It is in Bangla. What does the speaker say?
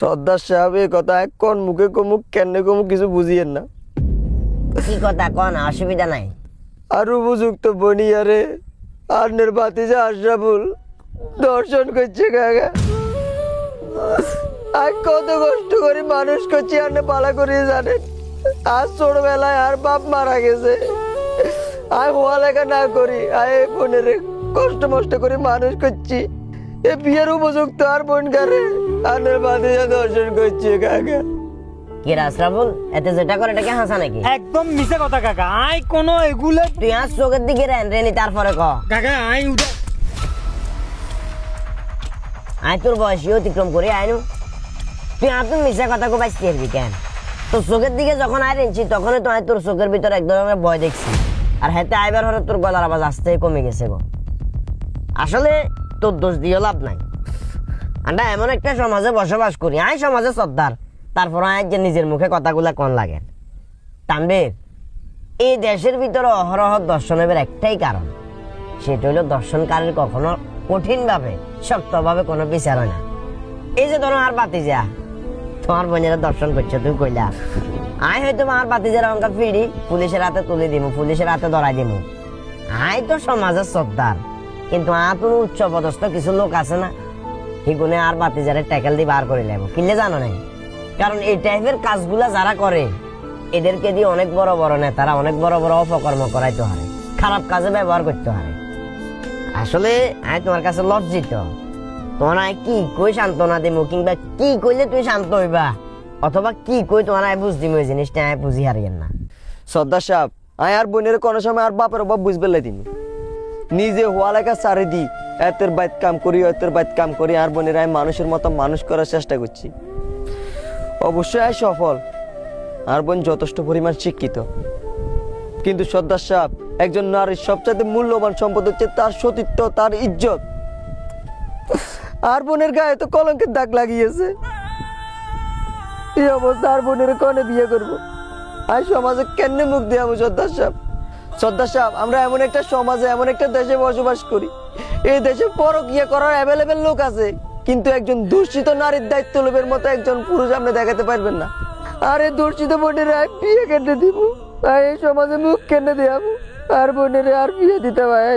সর্দার সাহেব এই কথা কোন মুখে কমুক কেনে কমুক কিছু বুঝিয়েন না। কি কথা কন, অসুবিধা নাই। আর উপযুক্ত বনিয়ারে আন্নের ভাতিজা আশরাফুল দর্শন করছে কাকা। আর কত কষ্ট করে মানুষ করছি আন্নে পালা করিয়ে জানেন। আজ ছোটবেলায় আর বাপ মারা গেছে, আর পড়ালেখা না করি আর বোনের কষ্ট মষ্ট করে মানুষ করছি। এ বিয়ের উপযুক্ত আর বোন কারে আন্নের ভাতিজা দর্শন করছে কাকা। কি আশরাফুল, এতে যেটা করে এটাকে হাসা নাকি? একদম মিছে কথা কাকা। আই কোনো এগুলো তুই আজ চোখের দিকে রেনি তারপরে ক। কাকা আই উঠে আয় তোর বয়সী অতিক্রম করে আইনু তুই আর তুই মিশা কথা কো বাইসতে পারবি কেন? তোর চোখের দিকে যখন আয় রেনছি তখনই তো আমি তোর চোখের ভিতরে এক ধরনের ভয় দেখছি। আর হেতে আইবার হলে তোর গলার আওয়াজ আসতে কমে গেছে গো। আসলে তোর দোষ দিয়ে লাভ নাই। আমরা এমন একটা সমাজে বসবাস করি, আয় সমাজে শ্রদ্ধার, তারপর আয় যে নিজের মুখে কথাগুলা কোন লাগে। তানবীর, এই দেশের ভিতরে অহরহ দর্শনের একটাই কারণ, সেটা হলো দর্শনকারীর কখনো কঠিন ভাবে শক্তভাবে কোনো বিচার হয় না। এই যে ধরো আর বাতিজা তোমার বোনেরা দর্শন করছে, তুই কইলা আয় হয়তো আমার বাতিজার অঙ্কা ফিরি পুলিশের হাতে তুলে দিব, পুলিশের হাতে ধরাই দিব। আয় তো সমাজের শ্রদ্ধার, কিন্তু কোনো উচ্চ পদস্থ কিছু লোক আছে না, সেগুনে আর বাতিজারে ট্যাকেল দিয়ে বার করে নেব। কিনলে জানো নাই? কারণ এই টাইপের কাজগুলা যারা করে এদেরকে দিয়ে অনেক বড় বড় নেতারা অনেক বড় বড় অপকর্ম করাইতে পারে, খারাপ কাজে ব্যবহার করতে পারে। আসলে আমি তোমার কাছে লজ্জিত। তোমার কি কই সান্ত্বনা দিব, কিংবা কি কইলে তুমি শান্ত হইবা, অথবা কি কই তোমার বুঝ দিব, ওই জিনিসটা আমি বুঝি হারিয়েন না। সর্দার সাহেব, আয় আর বোনের কোনো সময় আর বাপের অভাব বুঝবে তিনি নিজে হওয়া লেখা সারি দি এতের বাইত কাম করি এতের বাইত কাম করি আর বোনের আমি মানুষের মতো মানুষ করার চেষ্টা করছি। অবশ্যই আয় সফল, আর বোন যথেষ্ট পরিমাণ শিক্ষিত, কিন্তু সর্দার সাহেব একজন নারীর সবচেয়ে মূল্যবান সম্পদ হচ্ছে তার সতীত্ব, তার ইজ্জত। আর বোনের গায়ে তো কলঙ্কের দাগ লাগিয়েছে। এই অবস্থা আর বোনের কনে বিয়ে করবো, আর সমাজে কেমনে মুখ দিয়াবো? সর্দার সাহেব, সর্দার সাহেব, আমরা এমন একটা সমাজে এমন একটা দেশে বসবাস করি, এই দেশে পরকীয়া করার অ্যাভেলেবেল লোক আছে, কিন্তু একজন দূষিত নারীর দায়িত্ব লোভের মতো একজন পুরুষ আপনি দেখাতে পারবেন না। আর এই দূষিত বোনের বিয়ে কেটে দিব, আর এই সমাজে মুখ কেটে দেবো, আর বোনের আর বিয়ে দিতে হয়।